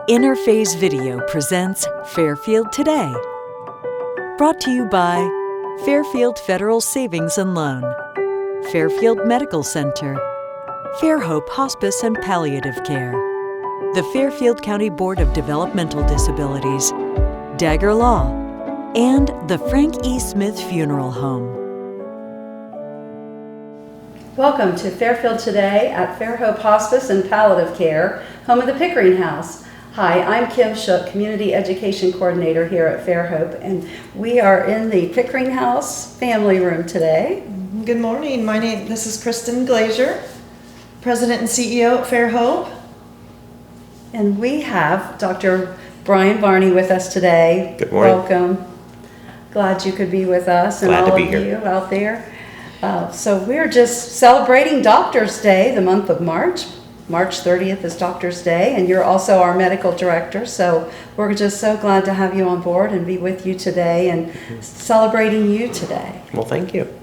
Interface Video presents Fairfield Today. Brought to you by Fairfield Federal Savings and Loan, Fairfield Medical Center, Fairhope Hospice and Palliative Care, the Fairfield County Board of Developmental Disabilities, Dagger Law, and the Frank E. Smith Funeral Home. Welcome to Fairfield Today at Fairhope Hospice and Palliative Care, home of the Pickering House. Hi, I'm Kim Shook, Community Education Coordinator here at Fairhope, and we are in the Pickering House family room today. Good morning. This is Kristin Glazier, President and CEO at Fairhope. And we have Dr. Varney with us today. Good morning. Welcome. Glad you could be with us and all of you out there. So we're just celebrating Doctor's Day, the month of March. March 30th is Doctor's Day, and you're also our medical director, so we're just so glad to have you on board and be with you today and celebrating you today. Well, thank you.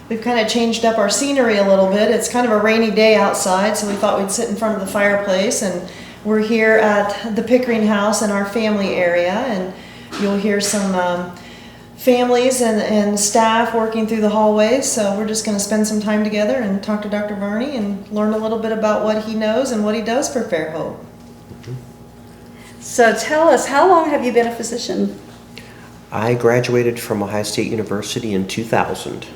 We've kind of changed up our scenery a little bit. It's kind of a rainy day outside, so we thought we'd sit in front of the fireplace, and we're here at the Pickering House in our family area, and you'll hear some families and staff working through the hallways. So we're just going to spend some time together and talk to Dr. Varney and learn a little bit about what he knows and what he does for Fairhope. So tell us, how long have you been a physician? I graduated from Ohio State University in 2000,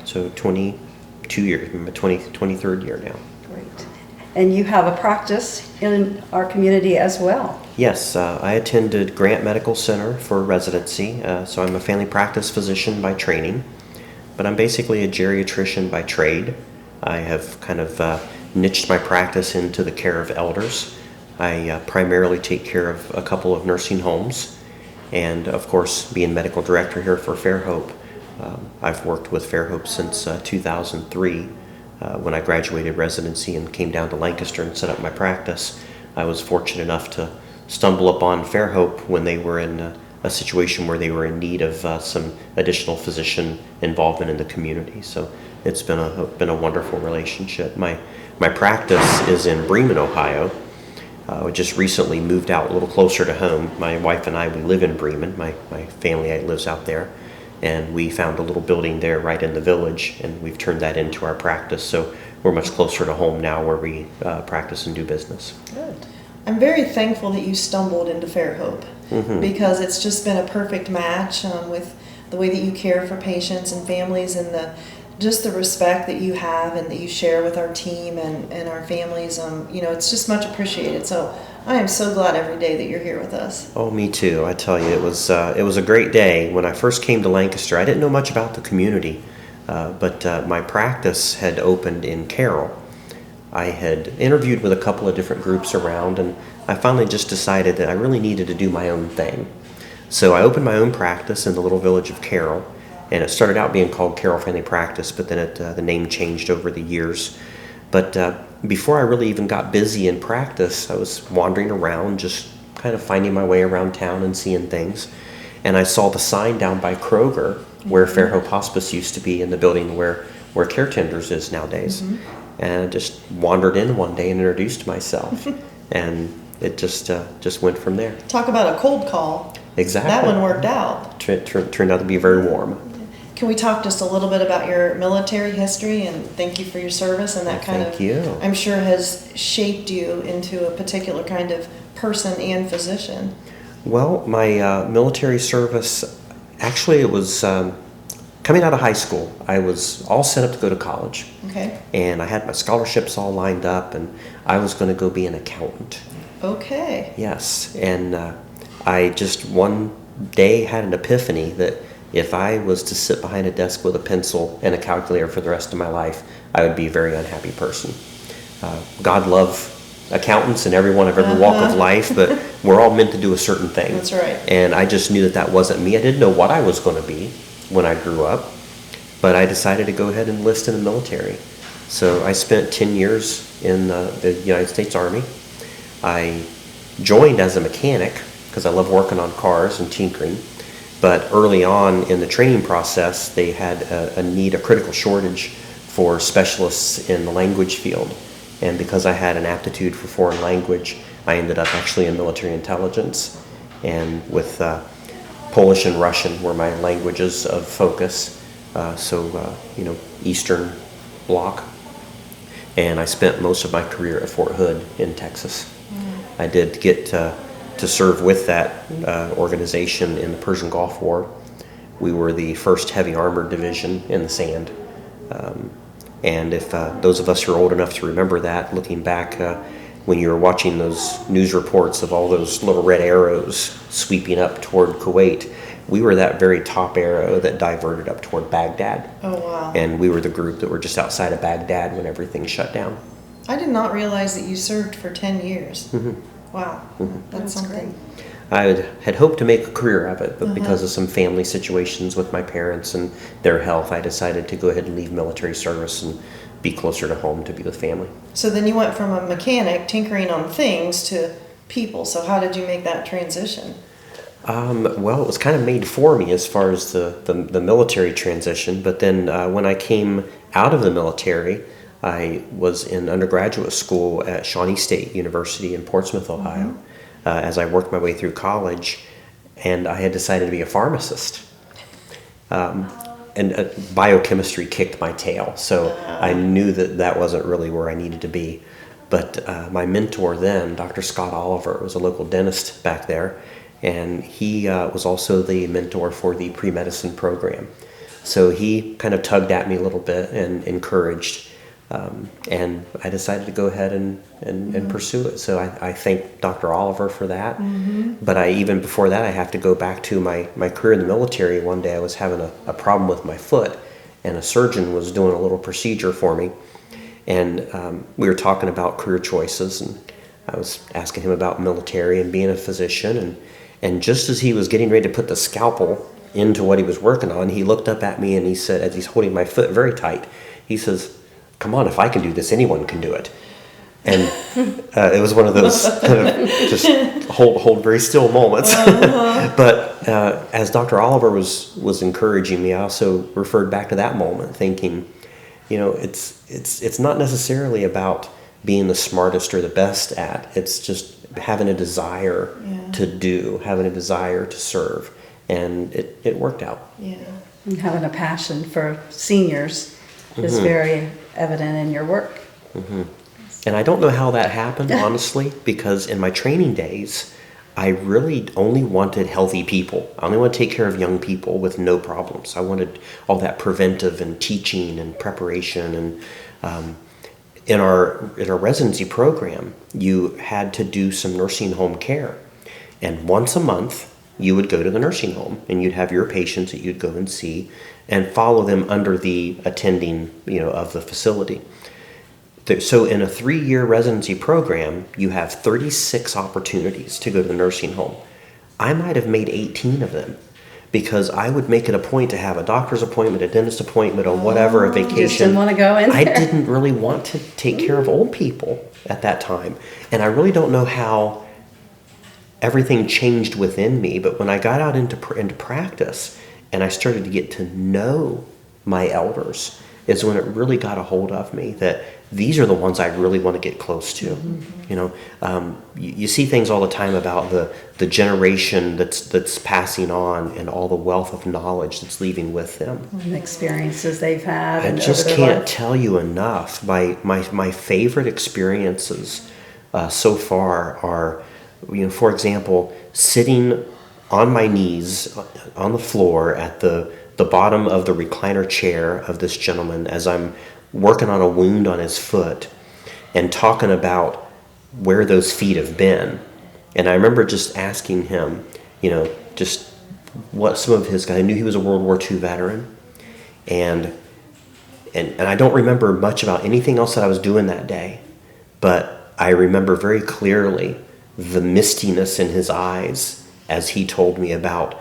so 22 years. I'm in my 23rd year now. Great. And you have a practice in our community as well. Yes, I attended Grant Medical Center for residency, so I'm a family practice physician by training, but I'm basically a geriatrician by trade. I have kind of niched my practice into the care of elders. I primarily take care of a couple of nursing homes, and of course, being medical director here for Fairhope, I've worked with Fairhope since 2003. When I graduated residency and came down to Lancaster and set up my practice, I was fortunate enough to stumble upon Fairhope when they were in a situation where they were in need of some additional physician involvement in the community. So it's been a wonderful relationship. My practice is in Bremen, Ohio. I just recently moved out a little closer to home. My wife and I, we live in Bremen. My family lives out there. And we found a little building there right in the village, and we've turned that into our practice. So we're much closer to home now where we practice and do business. Good. I'm very thankful that you stumbled into Fairhope because it's just been a perfect match with the way that you care for patients and families and the respect that you have and that you share with our team and our families. It's just much appreciated. So I am so glad every day that you're here with us. Oh, me too. I tell you, it was a great day. When I first came to Lancaster, I didn't know much about the community, but my practice had opened in Carroll. I had interviewed with a couple of different groups around, and I finally just decided that I really needed to do my own thing. So I opened my own practice in the little village of Carroll, and it started out being called Carroll Family Practice, but then the name changed over the years. But before I really even got busy in practice, I was wandering around, just kind of finding my way around town and seeing things. And I saw the sign down by Kroger, where Fairhope Hospice used to be, in the building where Care Tenders is nowadays. And I just wandered in one day and introduced myself. And it just went from there. Talk about a cold call. Exactly. That one worked out. Turned out to be very warm. Can we talk just a little bit about your military history, and thank you for your service, and that kind of, I'm sure, has shaped you into a particular kind of person and physician? Well, my military service, actually it was coming out of high school. I was all set up to go to college. Okay. And I had my scholarships all lined up, and I was going to go be an accountant. Okay. Yes, and I just one day had an epiphany that if I was to sit behind a desk with a pencil and a calculator for the rest of my life, I would be a very unhappy person. God love accountants and everyone of every walk of life, but we're all meant to do a certain thing. That's right. And I just knew that wasn't me. I didn't know what I was going to be when I grew up, but I decided to go ahead and enlist in the military. So I spent 10 years in the United States Army. I joined as a mechanic because I love working on cars and tinkering. But early on in the training process, they had a critical shortage for specialists in the language field. And because I had an aptitude for foreign language, I ended up actually in military intelligence, and with Polish and Russian were my languages of focus. Eastern Bloc. And I spent most of my career at Fort Hood in Texas. I did get to serve with that organization in the Persian Gulf War. We were the first heavy armored division in the sand. And if those of us who are old enough to remember that, looking back when you were watching those news reports of all those little red arrows sweeping up toward Kuwait, we were that very top arrow that diverted up toward Baghdad. Oh, wow. And we were the group that were just outside of Baghdad when everything shut down. I did not realize that you served for 10 years. Mm-hmm. Wow. Mm-hmm. That's something. I had hoped to make a career of it, but because of some family situations with my parents and their health, I decided to go ahead and leave military service and be closer to home to be with family. So then you went from a mechanic tinkering on things to people. So how did you make that transition? Well, it was kind of made for me as far as the military transition, but then when I came out of the military, I was in undergraduate school at Shawnee State University in Portsmouth, Ohio, as I worked my way through college, and I had decided to be a pharmacist. And biochemistry kicked my tail, so I knew that wasn't really where I needed to be. But my mentor then, Dr. Scott Oliver, was a local dentist back there, and he was also the mentor for the pre-medicine program. So he kind of tugged at me a little bit and encouraged, and I decided to go ahead and pursue it. So I thank Dr. Oliver for that. But even before that, I have to go back to my career in the military. One day I was having a problem with my foot, and a surgeon was doing a little procedure for me. And we were talking about career choices, and I was asking him about military and being a physician. And just as he was getting ready to put the scalpel into what he was working on, he looked up at me and he said, as he's holding my foot very tight, he says, "Come on, if I can do this, anyone can do it." And it was one of those kind of just hold very still moments. But as Dr. Oliver was encouraging me, I also referred back to that moment, thinking, it's not necessarily about being the smartest or the best at. It's just having a desire to do, having a desire to serve. And it worked out. Yeah. And having a passion for seniors is very evident in your work. And I don't know how that happened, honestly, because in my training days, I really only wanted healthy people. I only want to take care of young people with no problems. I wanted all that preventive and teaching and preparation. And in our residency program, you had to do some nursing home care. And once a month, you would go to the nursing home and you'd have your patients that you'd go and see and follow them under the attending, of the facility. So in a 3-year residency program, you have 36 opportunities to go to the nursing home. I might have made 18 of them because I would make it a point to have a doctor's appointment, a dentist appointment, or whatever, a vacation. Just didn't want to go in there. I didn't really want to take care of old people at that time. And I really don't know how everything changed within me, but when I got out into practice and I started to get to know my elders is when it really got a hold of me that these are the ones I really want to get close to. You see things all the time about the generation that's passing on and all the wealth of knowledge that's leaving with them. And the experiences they've had. I just can't tell you enough. My favorite experiences so far are, for example, sitting on my knees on the floor at the bottom of the recliner chair of this gentleman as I'm working on a wound on his foot and talking about where those feet have been. And I remember just asking him, just what some of his guys. I knew he was a World War II veteran, and I don't remember much about anything else that I was doing that day, but I remember very clearly the mistiness in his eyes as he told me about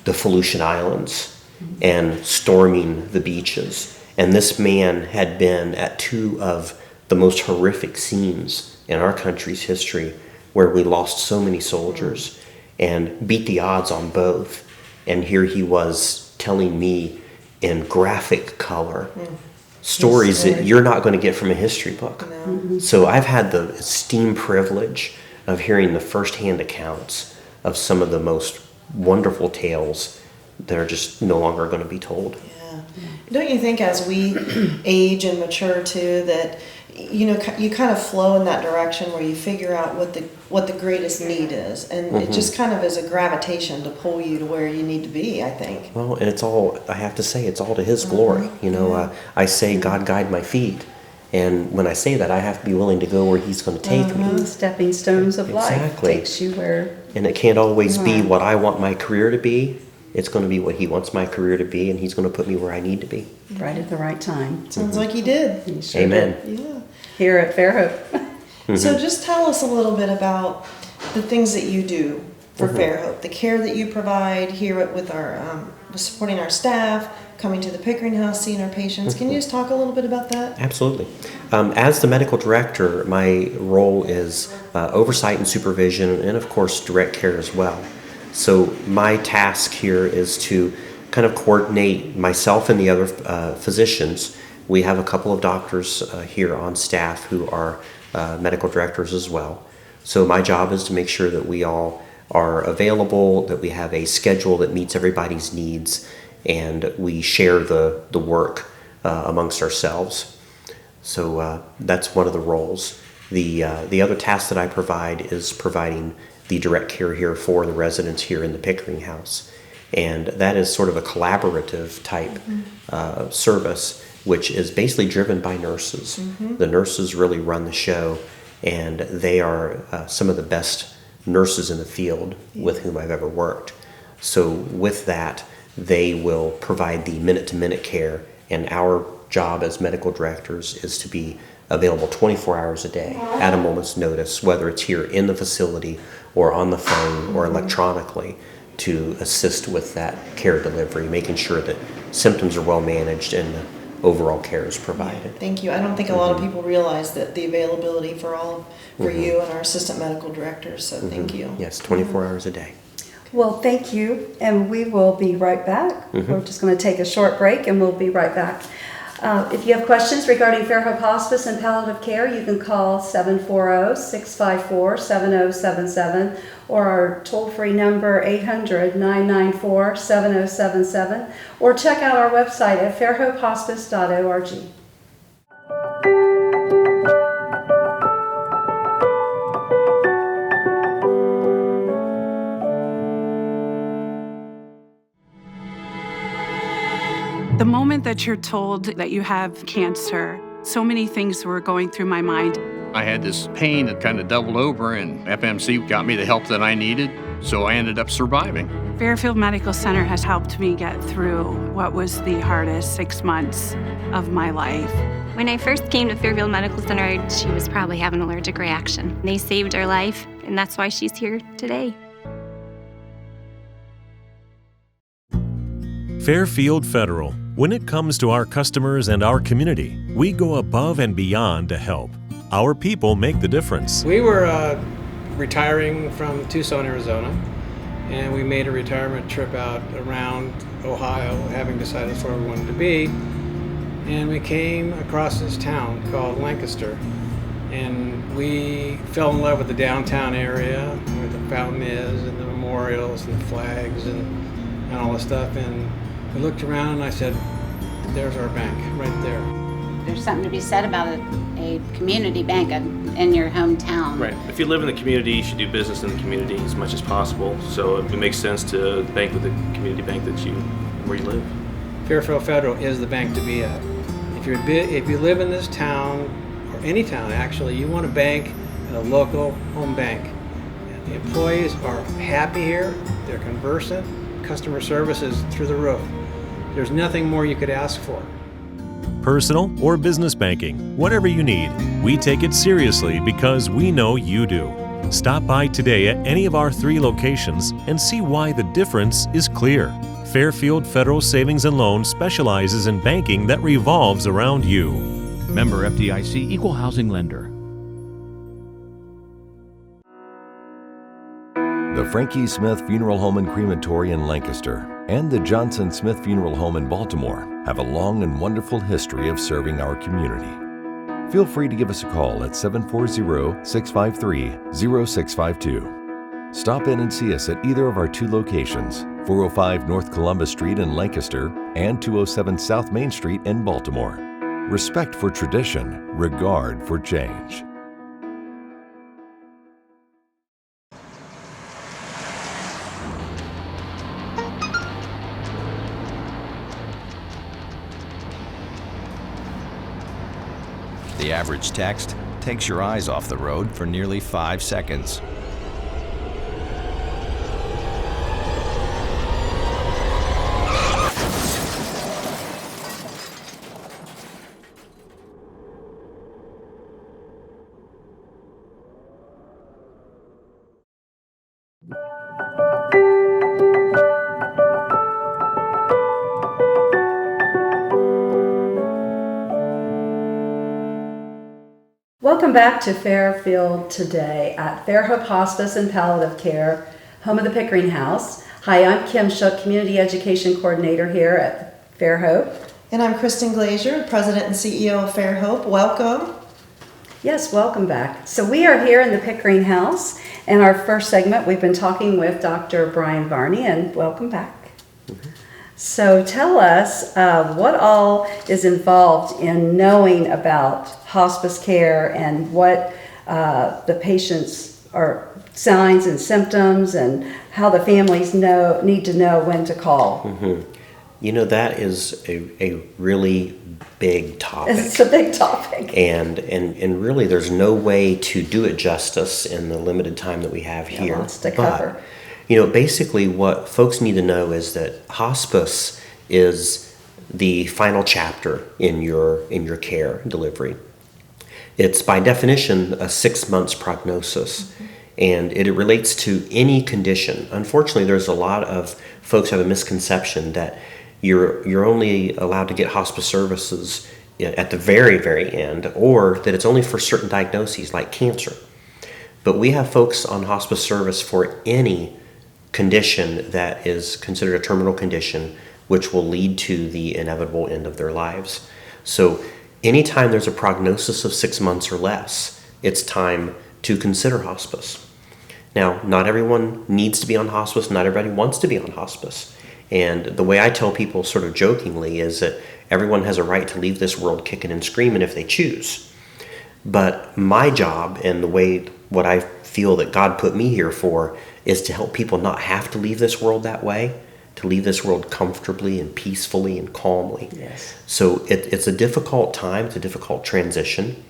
the Aleutian Islands and storming the beaches. And this man had been at 2 of the most horrific scenes in our country's history where we lost so many soldiers and beat the odds on both. And here he was telling me in graphic color stories that you're not going to get from a history book. No. So I've had the esteemed privilege of hearing the firsthand accounts of some of the most wonderful tales that are just no longer going to be told. Yeah. Don't you think as we age and mature too, that you kind of flow in that direction where you figure out what the greatest need is, and it just kind of is a gravitation to pull you to where you need to be, I think. Well, and it's all, I have to say, it's all to His glory. I say, God guide my feet. And when I say that, I have to be willing to go where He's going to take me. Stepping stones of life Exactly. takes you where... And it can't always be what I want my career to be. It's going to be what He wants my career to be, and He's going to put me where I need to be. Right at the right time. Sounds like He did. He sure Amen. did. Yeah. Here at Fairhope. So just tell us a little bit about the things that you do for Fairhope, the care that you provide here with our supporting our staff, coming to the Pickering House, seeing our patients. Can you just talk a little bit about that? Absolutely. As the medical director, my role is oversight and supervision, and of course direct care as well. So my task here is to kind of coordinate myself and the other physicians. We have a couple of doctors here on staff who are medical directors as well. So my job is to make sure that we all are available, that we have a schedule that meets everybody's needs, and we share the work amongst ourselves. So that's one of the roles. The other task that I provide is providing the direct care here for the residents here in the Pickering House. And that is sort of a collaborative type service, which is basically driven by nurses. The nurses really run the show, and they are some of the best nurses in the field with whom I've ever worked. So with that, they will provide the minute-to-minute care, and our job as medical directors is to be available 24 hours a day at a moment's notice, whether it's here in the facility or on the phone or electronically, to assist with that care delivery, making sure that symptoms are well managed and the overall care is provided. Thank you. I don't think a lot of people realize that the availability for you and our assistant medical directors, so thank you. Yes, 24 hours a day. Well, thank you, and we will be right back. We're just going to take a short break, and we'll be right back. If you have questions regarding Fairhope Hospice and palliative care, you can call 740-654-7077 or our toll-free number 800-994-7077, or check out our website at fairhopehospice.org. The moment that you're told that you have cancer, so many things were going through my mind. I had this pain that kind of doubled over, and FMC got me the help that I needed, so I ended up surviving. Fairfield Medical Center has helped me get through what was the hardest 6 months of my life. When I first came to Fairfield Medical Center, she was probably having an allergic reaction. They saved her life, and that's why she's here today. Fairfield Federal. When it comes to our customers and our community, we go above and beyond to help. Our people make the difference. We were retiring from Tucson, Arizona, and we made a retirement trip out around Ohio, having decided that's where we wanted to be. And we came across this town called Lancaster, and we fell in love with the downtown area where the fountain is and the memorials and the flags and all this stuff. And we looked around and I said, there's our bank right there. There's something to be said about a community bank in your hometown. Right. If you live in the community, you should do business in the community as much as possible. So it makes sense to bank with the community bank where you live. Fairfield Federal is the bank to be at. If you live in this town, or any town actually, you want to bank at a local home bank. And the employees are happy here, they're conversant, customer service is through the roof. There's nothing more you could ask for. Personal or business banking, whatever you need, we take it seriously because we know you do. Stop by today at any of our 3 locations and see why the difference is clear. Fairfield Federal Savings and Loan specializes in banking that revolves around you. Member FDIC, Equal Housing Lender. The Frankie Smith Funeral Home and Crematory in Lancaster and the Johnson Smith Funeral Home in Baltimore have a long and wonderful history of serving our community. Feel free to give us a call at 740-653-0652. Stop in and see us at either of our 2 locations, 405 North Columbus Street in Lancaster and 207 South Main Street in Baltimore. Respect for tradition, regard for change. The average text takes your eyes off the road for nearly 5 seconds. Welcome back to Fairfield today at Fairhope Hospice and Palliative Care, home of the Pickering House. Hi, I'm Kim Shook, Community Education Coordinator here at Fairhope. And I'm Kristin Glazier, President and CEO of Fairhope. Welcome. Yes, welcome back. So we are here in the Pickering House, and our first segment we've been talking with Dr. Brian Varney, and welcome back. So tell us what all is involved in knowing about hospice care and what the patients are signs and symptoms and how the families need to know when to call. Mm-hmm. You know, that is a really big topic. It's a big topic. And really there's no way to do it justice in the limited time that we have here. Lots to cover. But, you know, basically what folks need to know is that hospice is the final chapter in your care delivery. It's by definition a 6 months prognosis, and it relates to any condition. Unfortunately, there's a lot of folks have a misconception that you're only allowed to get hospice services at the very, very end, or that it's only for certain diagnoses like cancer. But we have folks on hospice service for any condition that is considered a terminal condition, which will lead to the inevitable end of their lives. So anytime there's a prognosis of 6 months or less, it's time to consider hospice. Now, not everyone needs to be on hospice, not everybody wants to be on hospice. And the way I tell people sort of jokingly is that everyone has a right to leave this world kicking and screaming if they choose. But my job and what I feel that God put me here for is to help people not have to leave this world that way, to leave this world comfortably and peacefully and calmly. Yes. So it's a difficult time, it's a difficult transition,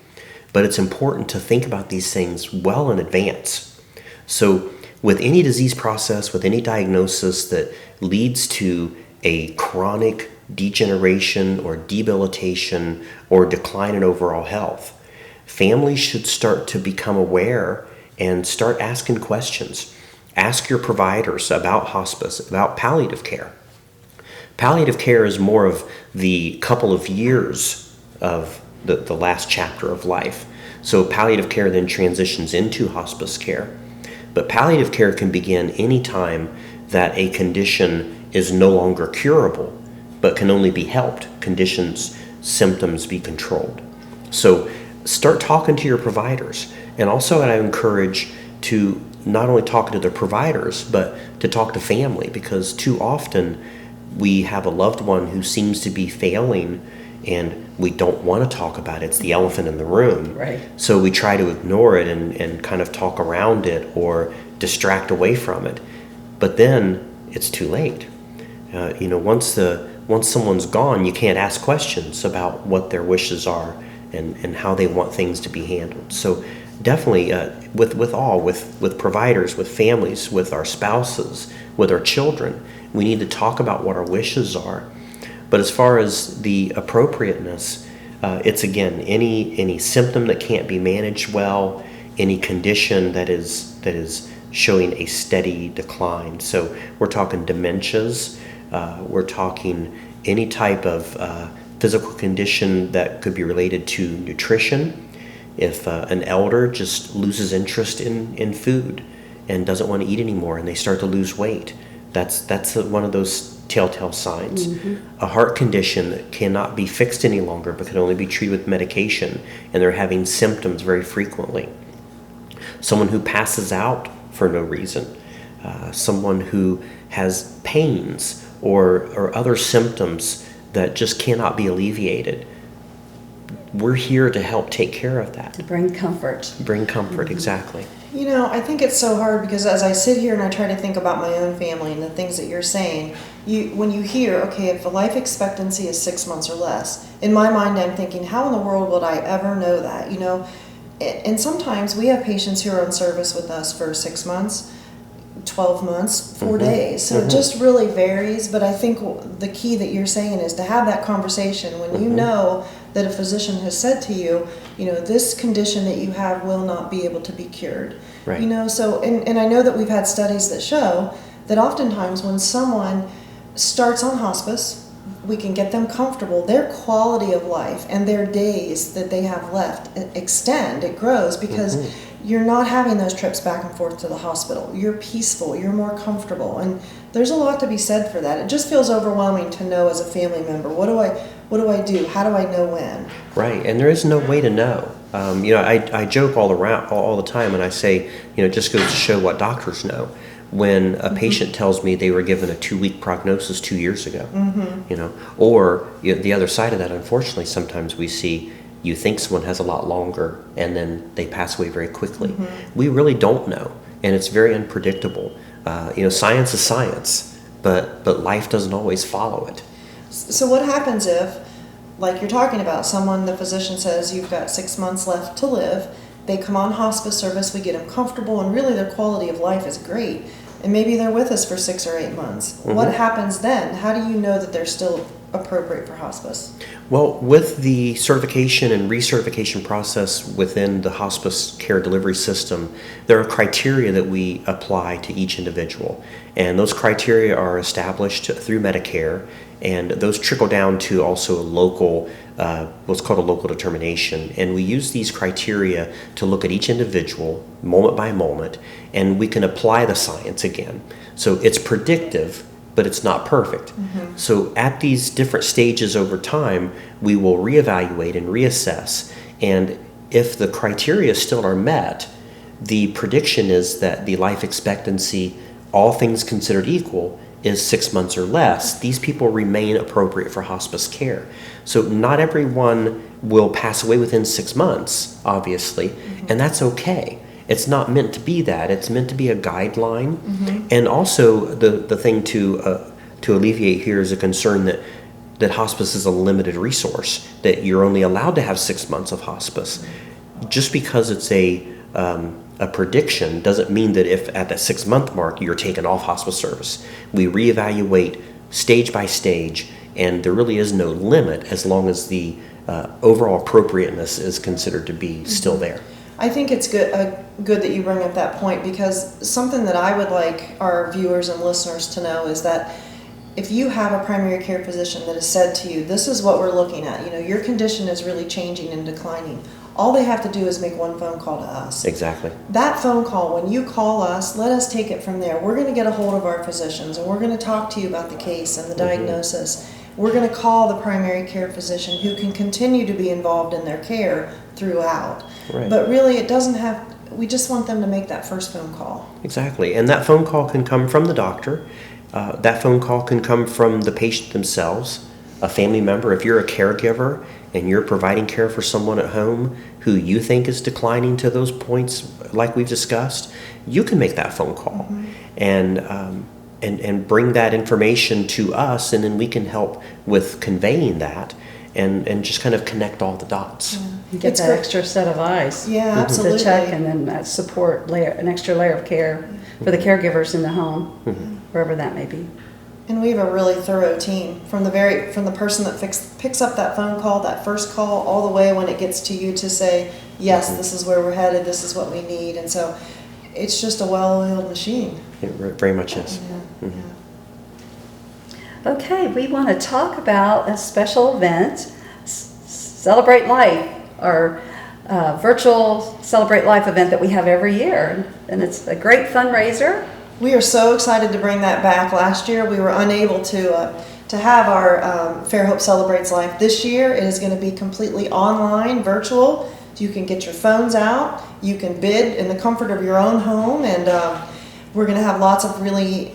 but it's important to think about these things well in advance. So with any disease process, with any diagnosis that leads to a chronic degeneration or debilitation or decline in overall health, families should start to become aware and start asking questions. Ask your providers about hospice, about palliative care. Palliative care is more of the couple of years of the last chapter of life. So palliative care then transitions into hospice care. But palliative care can begin any time that a condition is no longer curable, but can only be helped. Conditions, symptoms be controlled. So start talking to your providers. And also I encourage to not only talk to the providers, but to talk to family, because too often we have a loved one who seems to be failing and we don't want to talk about it. It's the elephant in the room. Right. So we try to ignore it and kind of talk around it or distract away from it. But then it's too late. Once someone's gone, you can't ask questions about what their wishes are and how they want things to be handled. So definitely with providers, with families, with our spouses, with our children, we need to talk about what our wishes are. But as far as the appropriateness, it's again any symptom that can't be managed well, any condition that is showing a steady decline. So we're talking dementias, we're talking any type of physical condition that could be related to nutrition. If an elder just loses interest in food and doesn't want to eat anymore and they start to lose weight, that's one of those telltale signs. A heart condition that cannot be fixed any longer but can only be treated with medication, and they're having symptoms very frequently. Someone who passes out for no reason. Someone who has pains or other symptoms that just cannot be alleviated. We're here to help take care of that. To bring comfort. Bring comfort, exactly. You know, I think it's so hard because as I sit here and I try to think about my own family and the things that you're saying, when you hear, okay, if the life expectancy is 6 months or less, in my mind I'm thinking, how in the world would I ever know that? You know, and sometimes we have patients who are on service with us for 6 months, 12 months, 4 days. So it just really varies. But I think the key that you're saying is to have that conversation when you know that a physician has said to you, you know, this condition that you have will not be able to be cured. Right. You know, so, and I know that we've had studies that show that oftentimes when someone starts on hospice, we can get them comfortable, their quality of life and their days that they have left extend, it grows because you're not having those trips back and forth to the hospital. You're peaceful, you're more comfortable, and there's a lot to be said for that. It just feels overwhelming to know as a family member, what do I do? How do I know when? Right, and there is no way to know. You know, I joke all the time, and I say, you know, it just goes to show what doctors know. When a patient tells me they were given a 2-week prognosis 2 years ago, you know, or the other side of that, unfortunately, sometimes we see you think someone has a lot longer and then they pass away very quickly. We really don't know, and it's very unpredictable. You know, science is science, but life doesn't always follow it. So what happens if, like you're talking about, the physician says you've got 6 months left to live, they come on hospice service, we get them comfortable, and really their quality of life is great, and maybe they're with us for 6 or 8 months. What happens then? How do you know that they're still appropriate for hospice? Well, with the certification and recertification process within the hospice care delivery system, there are criteria that we apply to each individual. And those criteria are established through Medicare, and those trickle down to also a local, what's called a local determination. And we use these criteria to look at each individual moment by moment, and we can apply the science again. So it's predictive, but it's not perfect. So at these different stages over time, we will reevaluate and reassess. And if the criteria still are met, the prediction is that the life expectancy, all things considered equal, is 6 months or less. These people remain appropriate for hospice care. So not everyone will pass away within 6 months, obviously, and that's okay. It's not meant to be that. It's meant to be a guideline. And also the thing to alleviate here is a concern that hospice is a limited resource, that you're only allowed to have 6 months of hospice. Just because it's a prediction doesn't mean that if at that 6 month mark you're taken off hospice service. We reevaluate stage by stage, and there really is no limit as long as the overall appropriateness is considered to be still there. I think it's good that you bring up that point, because something that I would like our viewers and listeners to know is that if you have a primary care physician that has said to you, this is what we're looking at, you know, your condition is really changing and declining, all they have to do is make one phone call to us. Exactly. That phone call, when you call us, let us take it from there. We're going to get a hold of our physicians, and we're going to talk to you about the case and the diagnosis. We're going to call the primary care physician who can continue to be involved in their care throughout. Right. But really, it doesn't have, we just want them to make that first phone call. Exactly. And that phone call can come from the doctor. That phone call can come from the patient themselves, a family member. If you're a caregiver and you're providing care for someone at home who you think is declining to those points like we've discussed, you can make that phone call and bring that information to us, and then we can help with conveying that and just kind of connect all the dots. Get that extra set of eyes. Yeah, absolutely. To check, and then that support layer, an extra layer of care for the caregivers in the home, wherever that may be. And we have a really thorough team from the person that picks up that phone call, that first call, all the way when it gets to you to say, yes, this is where we're headed, this is what we need. And so it's just a well-oiled machine. It very much is. Okay, we want to talk about a special event, Celebrate Life, our virtual Celebrate Life event that we have every year. And it's a great fundraiser We are so excited to bring that back. Last year we were unable to have our Fairhope Celebrates Life. This year it is going to be completely online, virtual. You can get your phones out, you can bid in the comfort of your own home, and we're going to have lots of really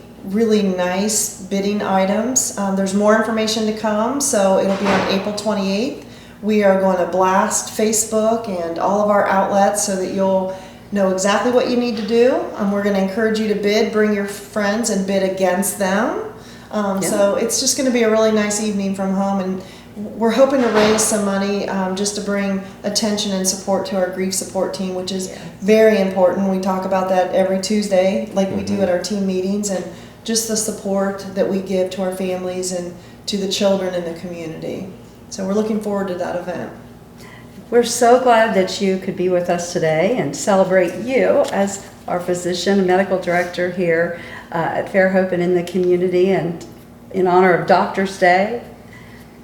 nice bidding items. There's more information to come, so it'll be on April 28th. We are going to blast Facebook and all of our outlets so that you'll know exactly what you need to do. We're going to encourage you to bid, bring your friends and bid against them. So it's just going to be a really nice evening from home, and we're hoping to raise some money just to bring attention and support to our grief support team, which is very important. We talk about that every Tuesday like we do at our team meetings, and just the support that we give to our families and to the children in the community. So we're looking forward to that event. We're so glad that you could be with us today and celebrate you as our physician and medical director here at Fairhope and in the community, and in honor of Doctor's Day.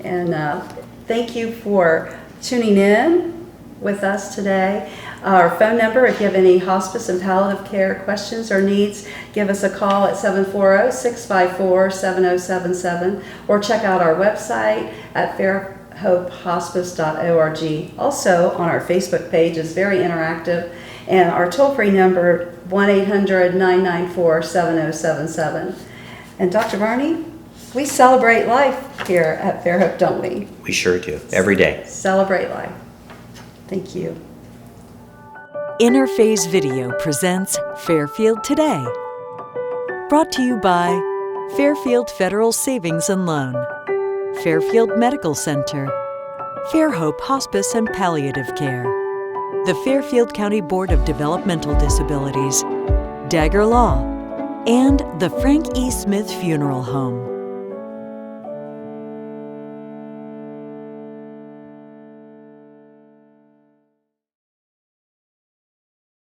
And thank you for tuning in with us today. Our phone number, if you have any hospice and palliative care questions or needs, give us a call at 740-654-7077, or check out our website at fairhopehospice.org. Also on our Facebook page is very interactive, and our toll-free number 1-800-994-7077. And Dr. Varney, we celebrate life here at Fairhope, don't we? We sure do, every day. Celebrate life. Thank you. Interphase Video presents Fairfield Today. Brought to you by Fairfield Federal Savings and Loan, Fairfield Medical Center, Fairhope Hospice and Palliative Care, the Fairfield County Board of Developmental Disabilities, Dagger Law, and the Frank E. Smith Funeral Home.